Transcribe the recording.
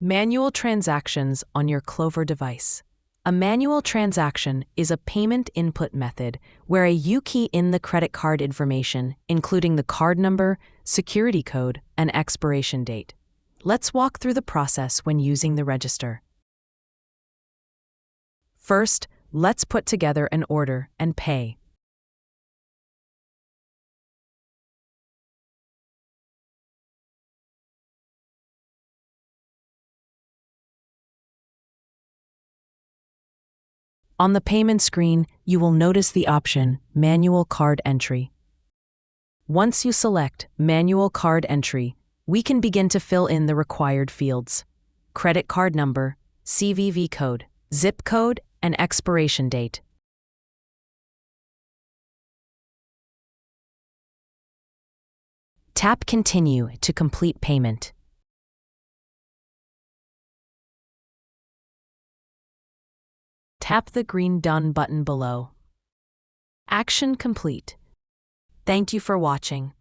Manual transactions on your Clover device. A manual transaction is a payment input method where you key in the credit card information, including the card number, security code, and expiration date. Let's walk through the process when using the register. First, let's put together an order and pay. On the payment screen, you will notice the option Manual Card Entry. Once you select Manual Card Entry, we can begin to fill in the required fields: credit card number, CVV code, zip code, and expiration date. Tap Continue to complete payment. Tap the green Done button below. Action complete. Thank you for watching.